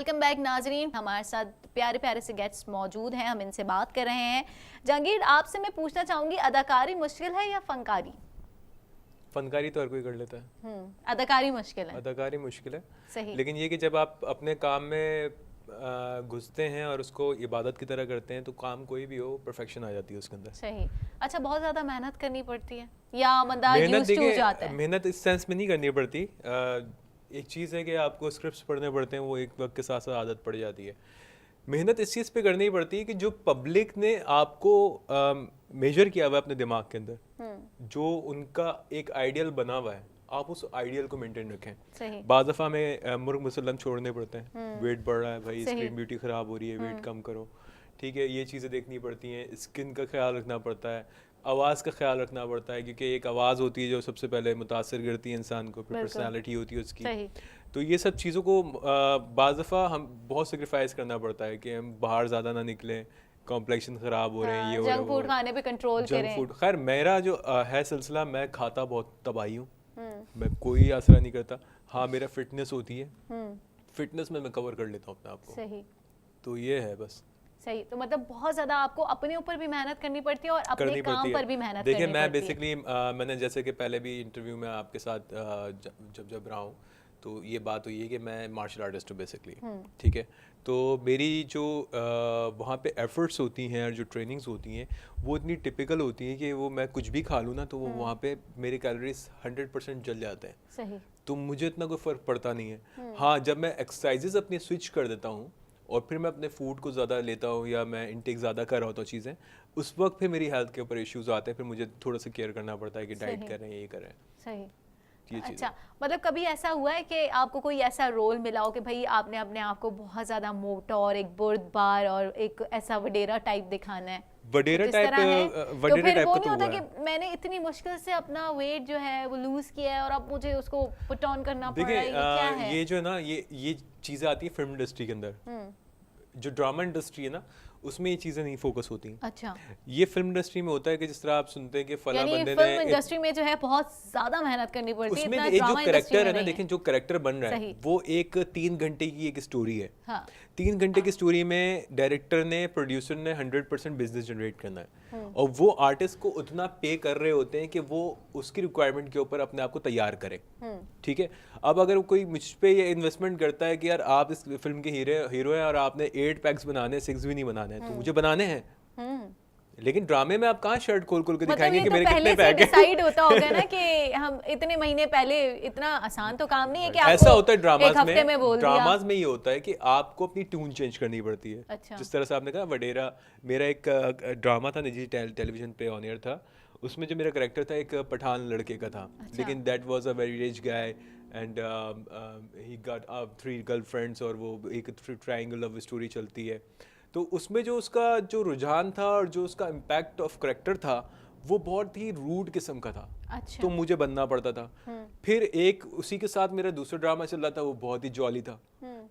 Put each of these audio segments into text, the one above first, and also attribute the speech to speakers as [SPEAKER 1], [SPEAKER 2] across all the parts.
[SPEAKER 1] Welcome back नाजरीन। हमारे साथ प्यारे प्यारे से गेस्ट्स मौजूद हैं, हम इनसे बात कर रहे हैं। जहांगीर, आपसे मैं पूछना चाहूंगी, अदाकारी मुश्किल है या फनकारी?
[SPEAKER 2] फनकारी तो हर कोई कर लेता है।
[SPEAKER 1] अदाकारी मुश्किल है।
[SPEAKER 2] अदाकारी मुश्किल है
[SPEAKER 1] सही।
[SPEAKER 2] लेकिन ये कि जब आप अपने काम में घुसते हैं और उसको इबादत की तरह करते हैं तो काम कोई भी हो परफेक्शन आ जाती है उसके अंदर।
[SPEAKER 1] सही। अच्छा, बहुत ज्यादा मेहनत करनी पड़ती है या बंदा
[SPEAKER 2] मेहनत
[SPEAKER 1] यूज्ड हो जाता है?
[SPEAKER 2] मेहनत इस सेंस में नहीं करनी पड़ती। एक चीज़ है कि आपको स्क्रिप्ट्स पढ़ने पड़ते हैं, वो एक वक्त के साथ साथ आदत पड़ जाती है। मेहनत इस चीज़ पे करनी पड़ती है कि जो पब्लिक ने आपको मेजर किया हुआ है अपने दिमाग के अंदर, जो उनका एक आइडियल बना हुआ है, आप उस आइडियल को मेंटेन रखें।
[SPEAKER 1] सही।
[SPEAKER 2] बाज़ दफ़ा में मुर्ग मुसल्लम छोड़ने पड़ते हैं, वेट बढ़ रहा है भाई, स्क्रीन ब्यूटी ख़राब हो रही है, वेट कम करो, ठीक है, ये चीज़ें देखनी पड़ती हैं। स्किन का ख्याल रखना पड़ता है, आवाज़ का ख्याल रखना पड़ता है, क्योंकि एक आवाज़ होती है जो सबसे पहले मुतासर करती है इंसान को, फिर पर्सनैलिटी होती है उसकी। तो ये सब चीज़ों को बाज़ दफ़ा हम बहुत सेक्रीफाइस करना पड़ता है कि हम बाहर ज़्यादा ना निकलें, कॉम्प्लेक्शन ख़राब हो रहे हैं, ये हो रहा है,
[SPEAKER 1] जंक फूड खाने पे कंट्रोल करें।
[SPEAKER 2] जंक फूड, खैर मेरा जो है सिलसिला, मैं खाता बहुत तबाही हूँ, मैं कोई आसरा नहीं करता। हाँ, मेरा फिटनेस होती है, फिटनेस में मैं कवर कर लेता हूँ अपने आप को।
[SPEAKER 1] सही।
[SPEAKER 2] तो ये है बस।
[SPEAKER 1] सही। तो मतलब बहुत ज़्यादा आपको अपने ऊपर भी मेहनत करनी पड़ती है और अपने काम पर भी मेहनत
[SPEAKER 2] देखिए,
[SPEAKER 1] करनी
[SPEAKER 2] मैं
[SPEAKER 1] पड़ती है।
[SPEAKER 2] बेसिकली मैंने जैसे कि पहले भी इंटरव्यू में आपके साथ जब रहा हूँ, तो ये बात हुई है कि मैं मार्शल आर्टिस्ट हूँ बेसिकली, ठीक है। तो मेरी जो वहाँ पे एफर्ट्स होती हैं और जो ट्रेनिंग्स होती हैं वो इतनी टिपिकल होती हैं कि वो मैं कुछ भी खा लूँ ना तो वो वहाँ पे मेरे कैलोरीज 100% जल जाते हैं।
[SPEAKER 1] सही।
[SPEAKER 2] तो मुझे इतना कोई फ़र्क पड़ता नहीं है। हाँ, जब मैं एक्सरसाइजेज अपनी स्विच कर देता हूँ और फिर मैं अपने फूड को ज़्यादा लेता हूँ या मैं इंटेक ज़्यादा कर रहा होता हूँ चीज़ें, उस वक्त फिर मेरी हेल्थ के ऊपर इश्यूज आते हैं, फिर मुझे थोड़ा सा केयर करना पड़ता है कि डाइट कर रहे हैं, ये कर रहे हैं।
[SPEAKER 1] सही।
[SPEAKER 2] ये
[SPEAKER 1] अच्छा, मतलब कभी ऐसा हुआ है कि आपको कोई ऐसा रोल मिला हो कि भाई आपने अपने आप को बहुत ज़्यादा मोटा और एक बुर्दबार और एक ऐसा वडेरा टाइप दिखाना है?
[SPEAKER 2] वडेरा टाइप,
[SPEAKER 1] तो फिर वो नहीं होता कि मैंने इतनी मुश्किल से अपना वेट जो है वो लूज किया है और अब मुझे उसको पुट ऑन करना पड़ रहा है, ये क्या है?
[SPEAKER 2] ये जो है ना, ये चीज़ें आती है फिल्म इंडस्ट्री के अंदर। जो ड्रामा इंडस्ट्री है ना, उसमें ये चीज़ें नहीं फोकस होती।
[SPEAKER 1] अच्छा।
[SPEAKER 2] ये फिल्म इंडस्ट्री में होता है कि जिस तरह आप सुनते हैं कि फला बंदे ने,
[SPEAKER 1] फिल्म इंडस्ट्री में जो है बहुत ज्यादा मेहनत करनी पड़ती है।
[SPEAKER 2] उसमें एक जो कैरेक्टर है ना, देखें जो कैरेक्टर बन रहा है वो एक 3 घंटे की एक स्टोरी है।
[SPEAKER 1] हाँ।
[SPEAKER 2] 3 घंटे की स्टोरी में डायरेक्टर ने, प्रोड्यूसर ने 100% बिजनेस जनरेट करना है और वो आर्टिस्ट को उतना पे कर रहे होते हैं कि वो उसकी रिक्वायरमेंट के ऊपर अपने आप को तैयार करे, ठीक है। अब अगर कोई मुझ पे ये इन्वेस्टमेंट करता है कि यार आप इस फिल्म के हीरो हैं और आपने 8 पैक्स बनाने, 6 भी नहीं बनाने हैं, तो मुझे बनाने हैं। लेकिन ड्रामे में आप कहाँ शर्ट खोल खोल के दिखाएंगे कि मेरे कितने पैक हैं?
[SPEAKER 1] डिसाइड होता होगा ना कि हम इतने महीने पहले, इतना आसान तो काम नहीं है कि आपको
[SPEAKER 2] ऐसा होता है ड्रामाज
[SPEAKER 1] में
[SPEAKER 2] ड्रामाज में ये होता है कि आपको अपनी ट्यून चेंज करनी पड़ती है।
[SPEAKER 1] अच्छा।
[SPEAKER 2] जिस तरह से आपने कहा वडेरा, मेरा एक ड्रामा था निजी टेलीविजन पे ऑन एयर था, उसमें जो मेरा कैरेक्टर था एक पठान लड़के का था।
[SPEAKER 1] अच्छा।
[SPEAKER 2] लेकिन that was a very rich guy and he got 3 girlfriends और वो एक ट्रायंगल लव स्टोरी चलती है। तो उसमें जो उसका जो रुझान था और जो उसका इम्पैक्ट ऑफ करेक्टर था वो बहुत ही रूड किस्म का था।
[SPEAKER 1] अच्छा।
[SPEAKER 2] तो मुझे बनना पड़ता था। फिर एक उसी के साथ मेरा दूसरा ड्रामा चल रहा था, वो बहुत ही जॉली था।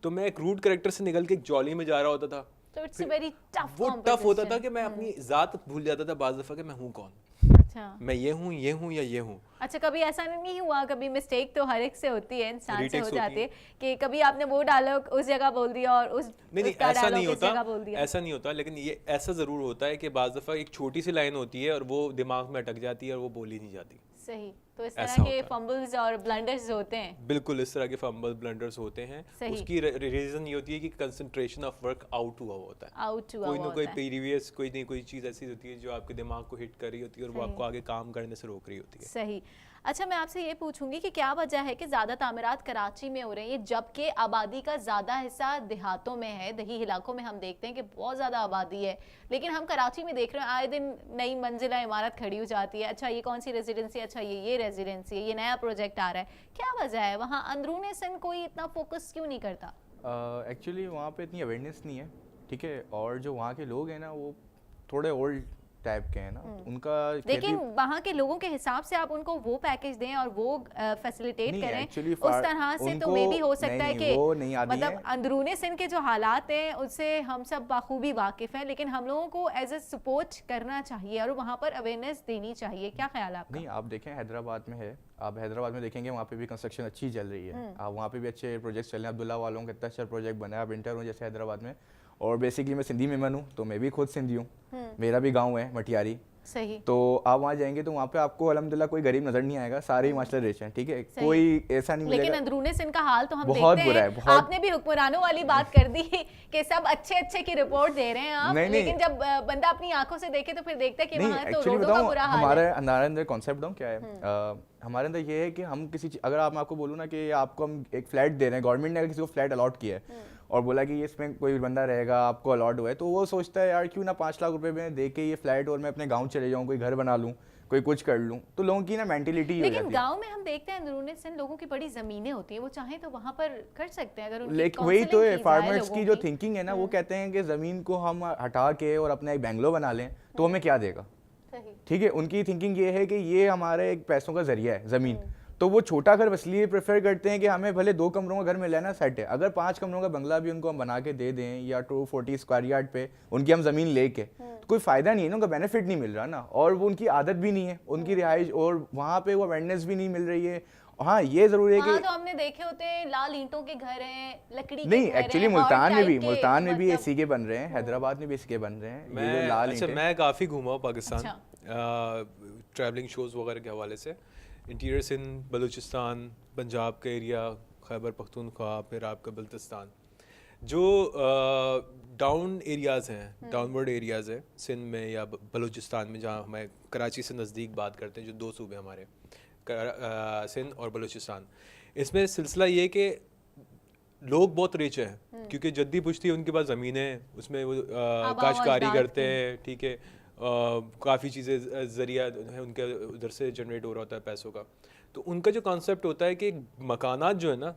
[SPEAKER 2] तो मैं एक रूड करेक्टर से निकल के एक जॉली में जा रहा होता था।
[SPEAKER 1] तो इट्स अ वेरी टफ,
[SPEAKER 2] वो टफ होता था कि मैं अपनी जात भूल जाता था बाज़ दफ़ा कि मैं हूँ कौन।
[SPEAKER 1] अच्छा।
[SPEAKER 2] मैं ये हूँ या ये हूँ।
[SPEAKER 1] अच्छा, कभी ऐसा नहीं हुआ, कभी मिस्टेक तो हर एक से होती है, इंसान से हो जाती
[SPEAKER 2] है
[SPEAKER 1] कि कभी आपने वो डायलॉग उस जगह बोल दिया और
[SPEAKER 2] नहीं, ऐसा नहीं होता, ऐसा नहीं होता। लेकिन ये ऐसा ज़रूर होता है कि बाज़ दफ़ा एक छोटी सी लाइन होती है और वो दिमाग में अटक जाती है और वो बोली नहीं जाती।
[SPEAKER 1] सही। तो इस तरह के फंबल्स और ब्लंडर्स होते हैं।
[SPEAKER 2] बिल्कुल, इस तरह के फंबल ब्लंडर्स होते हैं। उसकी रीजन ये होती है कि कंसंट्रेशन ऑफ वर्क आउट हुआ होता है। कोई ना कोई प्रीवियस कोई नहीं कोई चीज़ ऐसी होती है जो आपके दिमाग को हिट कर रही होती है और वो आपको आगे काम करने से रोक रही होती है।
[SPEAKER 1] सही। अच्छा, मैं आपसे ये पूछूंगी कि क्या वजह है कि ज़्यादा तामीरात कराची में हो रही हैं जबकि आबादी का ज़्यादा हिस्सा देहातों में है, दही इलाकों में हम देखते हैं कि बहुत ज़्यादा आबादी है, लेकिन हम कराची में देख रहे हैं आए दिन नई मंजिला इमारत खड़ी हो जाती है। अच्छा, ये कौन सी रेजिडेंसी, अच्छा ये रेजिडेंसी है, ये नया प्रोजेक्ट आ रहा है, क्या वजह है? वहाँ अंदरूनी सिंध कोई इतना फोकस क्यों नहीं करता?
[SPEAKER 3] एक्चुअली वहाँ पे इतनी अवेयरनेस नहीं है, ठीक है। और जो वहाँ के लोग हैं ना वो थोड़े ओल्ड टाइप के हैं ना, उनका
[SPEAKER 1] लेकिन वहाँ के लोगों के हिसाब से आप उनको वो पैकेज दें और वो फैसिलिटेट करें उस तरह से, तो मे भी हो सकता है कि मतलब अंदरूनी सिंध के जो हालात हैं उससे हम सब बाखूबी वाकिफ हैं, लेकिन हम लोगों को एज ए सपोर्ट करना चाहिए और वहाँ पर अवेयरनेस देनी चाहिए। क्या ख्याल है आपका?
[SPEAKER 3] नहीं, आप देखें हैदराबाद में है, आप हैदराबाद में देखेंगे वहाँ पे भी कंस्ट्रक्शन अच्छी चल रही है, आप वहाँ पे भी अच्छे प्रोजेक्ट्स चल रहे हैं। अब्दुल्ला वालों का इतना अच्छा प्रोजेक्ट बना है, आप इंटर हूँ जैसे हैदराबाद में, और बेसिकली मैं सिंधी मेमन हूँ, तो मैं भी खुद सिंधी हूँ, मेरा भी गांव है मटियारी।
[SPEAKER 1] सही।
[SPEAKER 3] तो आप वहाँ जाएंगे तो वहाँ पे आपको अल्हम्दुलिल्लाह कोई गरीब नजर नहीं आएगा, सारे हिमाचल रिच हैं, ठीक है, कोई ऐसा नहीं मिलेगा।
[SPEAKER 1] लेकिन अंदरूनी सिंध का हाल तो हम
[SPEAKER 3] बहुत
[SPEAKER 1] देखते
[SPEAKER 3] बुरा
[SPEAKER 1] हैं।
[SPEAKER 3] है, बहुत।
[SPEAKER 1] आपने भी हुक्मरानों वाली बात कर दी कि सब अच्छे अच्छे की रिपोर्ट दे रहे हैं आप, लेकिन जब बंदा अपनी आंखों से देखे तो फिर देखता है कि वहाँ तो रोडों का बुरा हाल है।
[SPEAKER 3] हमारे अंदर कॉन्सेप्ट बताऊँ क्या है, हमारे अंदर ये है कि हम किसी अगर मैं आपको बोलूँ ना कि आपको हम एक फ्लैट दे रहे हैं, गवर्नमेंट ने अगर किसी को फ्लैट अलॉट किया है और बोला कि इसमें कोई बंदा रहेगा, आपको अलॉट हुआ है, तो वो सोचता है यार क्यों ना 5 लाख रुपए में दे के ये फ्लैट और मैं अपने गांव चले जाऊं, कोई घर बना लूं, कोई कुछ कर लूं, तो लोगों की ना मेंटेलिटी हो जाती है।
[SPEAKER 1] लेकिन गांव में हम देखते हैं अंदरूनी सिंध लोगों की बड़ी जमीनें होती हैं, वो चाहे तो वहां पर कर सकते हैं अगर उनकी
[SPEAKER 3] लेकिन वही तो है, फार्मर्स की जो थिंकिंग है ना, वो कहते हैं कि जमीन को हम हटा के और अपना एक बैंगलो बना लें तो हमें क्या देगा, ठीक है। उनकी थिंकिंग ये है कि ये हमारे एक पैसों का जरिया है जमीन, तो वो छोटा घर इसलिए प्रेफर करते हैं कि हमें भले 2 कमरों का घर मिल जाए ना, सेट है। अगर 5 कमरों का बंगला भी उनको हम बना के दे दें या 240 स्क्वायर यार्ड पे उनकी हम जमीन लेके, तो कोई फायदा नहीं है ना, उनका बेनिफिट नहीं मिल रहा ना, और वो उनकी आदत भी नहीं है, उनकी रिहाइश और वहाँ पे वो अवेयरनेस भी नहीं मिल रही है। हाँ, ये जरूर है कि
[SPEAKER 1] तो हमने देखे होते हैं लाल ईंटों के घर हैं, लकड़ी के
[SPEAKER 3] नहीं,
[SPEAKER 1] घर
[SPEAKER 3] एक्चुअली मुल्तान में भी एसी के बन रहे हैं, हैदराबाद में भी एसी के बन रहे हैं।
[SPEAKER 2] मैं काफ़ी घूमा हूँ पाकिस्तान ट्रैवलिंग शोज़ वगैरह के हवाले से, इंटीरियर सिंध, बलूचिस्तान, पंजाब का एरिया, खैबर पख्तूनख्वा, फिर आपका बल्तिस्तान, जो डाउन एरियाज़ हैं, डाउनवर्ड एरियाज़ हैं सिंध में या बलूचिस्तान में, जहाँ हमें कराची से नज़दीक बात करते हैं, जो 2 सूबे हमारे सिंध और बलूचिस्तान, इसमें सिलसिला ये कि लोग बहुत रिच हैं क्योंकि जद्दी पुश्ती उनके पास ज़मीनें, उसमें वो काश्तकारी करते हैं, ठीक है, काफ़ी चीज़ें ज़रिया है उनके उधर से जनरेट हो रहा होता है पैसों का। तो उनका जो कॉन्सेप्ट होता है कि मकानात जो है ना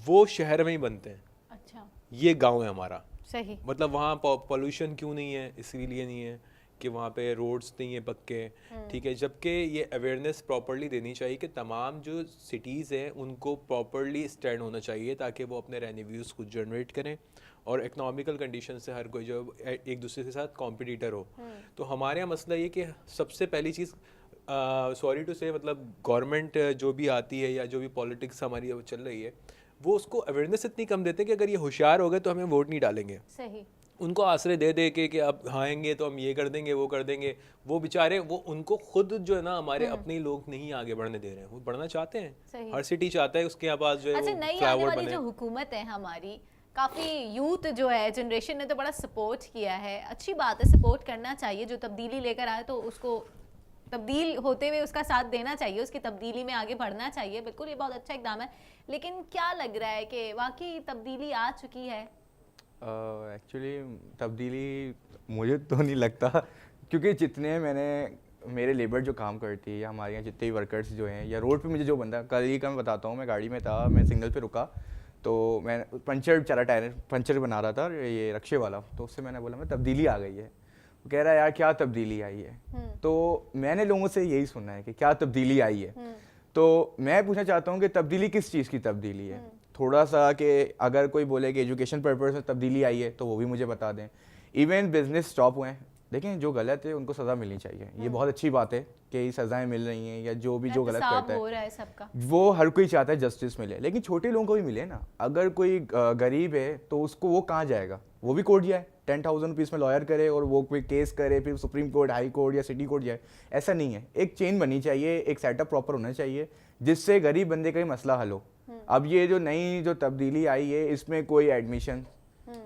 [SPEAKER 2] वो शहर में ही बनते हैं।
[SPEAKER 1] अच्छा,
[SPEAKER 2] ये गांव है हमारा।
[SPEAKER 1] सही।
[SPEAKER 2] मतलब वहाँ पोल्यूशन क्यों नहीं है, इसीलिए नहीं है कि वहाँ पे रोड्स नहीं है पक्के, ठीक है। जबकि ये अवेयरनेस प्रॉपरली देनी चाहिए कि तमाम जो सिटीज़ हैं उनको प्रॉपरली स्टैंड होना चाहिए ताकि वो अपने रेवेन्यूज़ खुद जनरेट करें और इकोनॉमिकल कंडीशन से हर कोई जो एक दूसरे के साथ कॉम्पिटिटर हो। तो हमारे यहाँ मसला ये कि सबसे पहली चीज़, सॉरी टू से, मतलब गवर्नमेंट जो भी आती है या जो भी पॉलिटिक्स हमारी चल रही है, वो उसको अवेयरनेस इतनी कम देते हैं कि अगर ये होशियार हो गए तो हमें वोट नहीं डालेंगे।
[SPEAKER 1] सही।
[SPEAKER 2] उनको आश्रय दे दे के कि अब आएंगे तो हम ये कर देंगे वो कर देंगे, वो बेचारे वो उनको खुद जो है ना हमारे अपने लोग नहीं आगे बढ़ने दे रहे हैं, वो बढ़ना चाहते हैं, हर सिटी चाहता है उसके पास जो है
[SPEAKER 1] अच्छा, नई आने वाली जो हुकूमत है हमारी, काफ़ी यूथ जो है जनरेशन ने तो बड़ा सपोर्ट किया है, अच्छी बात है, सपोर्ट करना चाहिए, जो तब्दीली लेकर आए तो उसको तब्दील होते हुए उसका साथ देना चाहिए, उसकी तब्दीली में आगे बढ़ना चाहिए, बिल्कुल ये बहुत अच्छा इकदाम है। लेकिन क्या लग रहा है कि वाकई तब्दीली आ चुकी है?
[SPEAKER 3] एक्चुअली तब्दीली मुझे तो नहीं लगता, क्योंकि जितने मेरे लेबर जो काम करती है या हमारे यहाँ जितने भी वर्कर्स जो हैं या रोड पे मुझे जो बंदा, कल ही का मैं बताता हूँ, मैं गाड़ी में था, मैं सिग्नल पे रुका तो मैं बेचारा टायर पंचर बना रहा था ये रक्शे वाला, तो उससे मैंने बोला मैं तब्दीली आ गई है। वो कह रहा है यार क्या तब्दीली आई है, तो मैंने लोगों से यही सुना है कि क्या तब्दीली आई है, तो मैं पूछना चाहता हूँ कि तब्दीली किस चीज़ की तब्दीली है। थोड़ा सा कि अगर कोई बोले कि एजुकेशन पर्पज़ में तब्दीली आई है तो वो भी मुझे बता दें। इवन बिजनेस स्टॉप हुए हैं, देखें जो गलत है उनको सज़ा मिलनी चाहिए, ये बहुत अच्छी बात है कि सज़ाएं मिल रही हैं या जो भी जो गलत करता है
[SPEAKER 1] सबका,
[SPEAKER 3] वो हर कोई चाहता है जस्टिस मिले, लेकिन छोटे लोगों को भी मिले ना। अगर कोई गरीब है तो उसको वो कहाँ जाएगा, वो भी कोर्ट जाए, 10,000 रुपीज़ में लॉयर करे और वो कोई केस करे, फिर सुप्रीम कोर्ट, हाई कोर्ट या सिटी कोर्ट जाए, ऐसा नहीं है। एक चेन बननी चाहिए, एक सेटअप प्रॉपर होना चाहिए जिससे गरीब बंदे का ही मसला हल हो। अब ये जो नई जो तब्दीली आई है इसमें कोई एडमिशन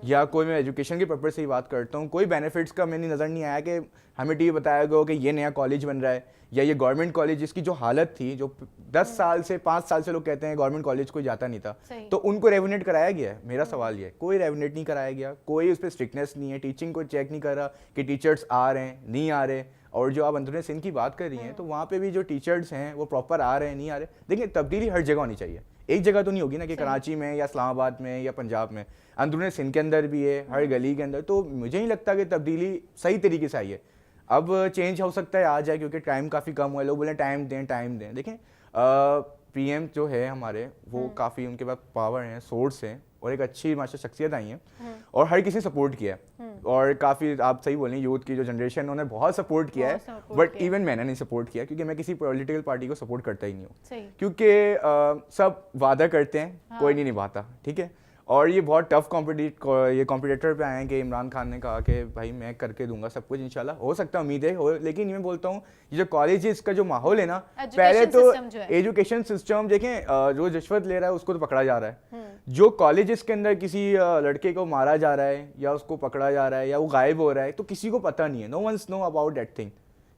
[SPEAKER 3] या कोई, मैं एजुकेशन के पर्पज से ही बात करता हूँ, कोई बेनिफिट्स का मैंने नज़र नहीं आया कि हमें टीवी बताया गया कि ये नया कॉलेज बन रहा है या ये गवर्नमेंट कॉलेज जिसकी जो हालत थी, जो 10 साल से 5 साल से लोग कहते हैं गवर्नमेंट कॉलेज कोई जाता नहीं था, तो उनको रेवनेट कराया गया है। मेरा सवाल ये, कोई रेवनेट नहीं कराया गया, कोई उस पर स्ट्रिक्टनेस नहीं है, टीचिंग को चेक नहीं कर रहा कि टीचर्स आ रहे हैं नहीं आ रहे। और जो आप अंदरूनी सिंध की बात कर रही हैं तो वहाँ पे भी जो टीचर्स हैं वो प्रॉपर आ रहे हैं नहीं आ रहे। देखिए तब्दीली हर जगह होनी चाहिए, एक जगह तो नहीं होगी ना कि कराची में या इस्लामाबाद में या पंजाब में, अंदरूनी सिंध के अंदर भी है, हर गली के अंदर। तो मुझे नहीं लगता कि तब्दीली सही तरीके से आई है। अब चेंज हो सकता है आ जाए, क्योंकि टाइम काफ़ी कम हुआ है, लोग बोले टाइम दें। देखें पीएम जो है हमारे, वो काफ़ी उनके पास पावर है, सोर्स है, और एक अच्छी माशा शख्सियत आई है, और हर किसी सपोर्ट किया है, और काफ़ी आप सही बोलें यूथ की जो जनरेशन उन्होंने बहुत सपोर्ट किया है, बट इवन मैंने नहीं सपोर्ट किया, क्योंकि मैं किसी पॉलिटिकल पार्टी को सपोर्ट करता ही नहीं हूँ, क्योंकि सब वादा करते हैं, कोई नहीं निभाता, ठीक है। और ये बहुत टफ कॉम्पिटिटर पे आए हैं कि इमरान खान ने कहा कि भाई मैं करके दूंगा सब कुछ इंशाल्लाह, हो सकता है, उम्मीद है हो, लेकिन मैं बोलता हूँ ये जो कॉलेज का जो माहौल है ना, पहले तो एजुकेशन सिस्टम देखें, जो रिश्वत ले रहा है उसको तो पकड़ा जा रहा है, जो कॉलेजेस के अंदर किसी लड़के को मारा जा रहा है या उसको पकड़ा जा रहा है या वो गायब हो रहा है, तो किसी को पता नहीं है, no one's know about that thing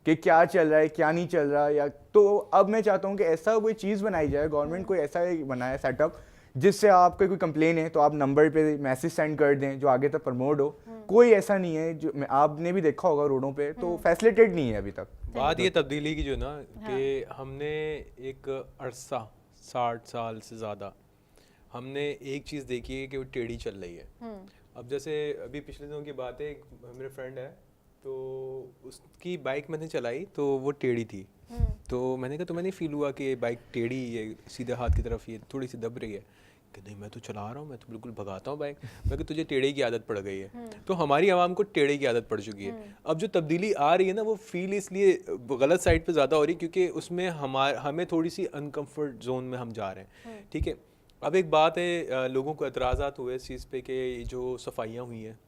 [SPEAKER 3] कि क्या चल रहा है क्या नहीं चल रहा, या तो अब मैं चाहता हूँ कि ऐसा कोई चीज़ बनाई जाए, गवर्नमेंट कोई ऐसा बनाए सेटअप जिससे आपका कोई कंप्लेन है तो आप नंबर पे मैसेज सेंड कर दें जो आगे तक प्रमोट हो। कोई ऐसा नहीं है, जो आपने भी देखा होगा रोडों पे, तो फैसिलिटेट नहीं है अभी तक।
[SPEAKER 2] बात ये तब्दीली की जो ना कि हमने एक अरसा 60 साल से ज़्यादा हमने एक चीज़ देखी है कि वो टेढ़ी चल रही है। अब जैसे अभी पिछले दिनों की बात है, एक मेरे फ्रेंड है तो उसकी बाइक मैंने चलाई तो वो टेढ़ी थी, तो मैंने कहा तुम्हें नहीं फील हुआ कि बाइक टेढ़ी है, सीधे हाथ की तरफ ये थोड़ी सी दब रही है? कि नहीं मैं तो चला रहा हूँ, मैं तो बिल्कुल भगाता हूँ बाइक। मैं कि तुझे टेढ़े की आदत पड़ गई है। तो हमारी आवाम को टेढ़े की आदत पड़ चुकी है। अब जो तब्दीली आ रही है ना, वो फील इसलिए गलत साइड पे ज़्यादा हो रही है क्योंकि उसमें हमें थोड़ी सी अनकम्फर्ट जोन में हम जा रहे हैं, ठीक है। अब एक बात है, लोगों को एतराज़ात हुए इस चीज़ पे कि जो सफाइयाँ हुई हैं,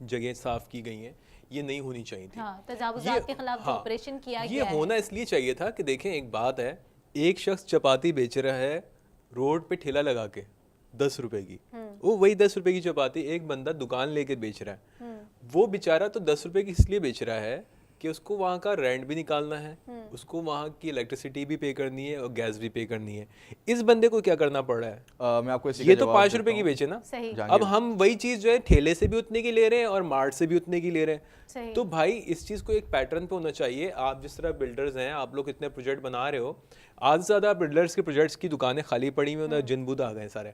[SPEAKER 2] जगह साफ़ की गई हैं, ये नहीं होनी चाहिए थी।
[SPEAKER 1] हाँ, तजावुज़ात के खिलाफ ऑपरेशन किया गया
[SPEAKER 2] है। ये होना इसलिए चाहिए था कि देखें एक बात है, एक शख्स चपाती बेच रहा है रोड पे ठेला लगा के 10 रुपए की, वो वही 10 रुपए की चपाती एक बंदा दुकान लेके बेच रहा है। वो बेचारा तो 10 रुपए की इसलिए बेच रहा है कि उसको वहाँ का रेंट भी निकालना है, उसको वहाँ की इलेक्ट्रिसिटी भी पे करनी है और गैस भी पे करनी है। इस बंदे को क्या करना पड़ रहा है?
[SPEAKER 3] मैं आपको
[SPEAKER 2] ये तो 5 रुपए की बेचे ना, अब हम वही चीज़ जो है ठेले से भी उतने की ले रहे हैं और मार्ट से भी उतने की ले रहे हैं। तो भाई इस चीज़ को एक पैटर्न पे होना चाहिए। आप जिस तरह बिल्डर्स हैं, आप लोग इतने प्रोजेक्ट बना रहे हो, आज ज़्यादा बिल्डर्स के प्रोजेक्ट्स की दुकानें खाली पड़ी हुई, उन्हें जिन बुद आ गए सारे,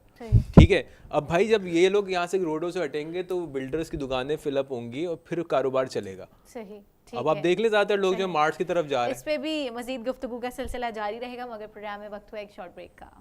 [SPEAKER 2] ठीक है। अब भाई जब ये लोग यहाँ से रोडों से हटेंगे तो बिल्डर्स की दुकानें फिलअप होंगी और फिर कारोबार चलेगा।
[SPEAKER 1] सही।
[SPEAKER 2] अब आप देख ले ज़्यादातर लोग जो मार्ट्स की तरफ जा रहे हैं।
[SPEAKER 1] इस पे भी मजीद गुफ्तगू का सिलसिला जारी रहेगा, मगर प्रोग्राम में वक्त हुआ एक शॉर्ट ब्रेक का।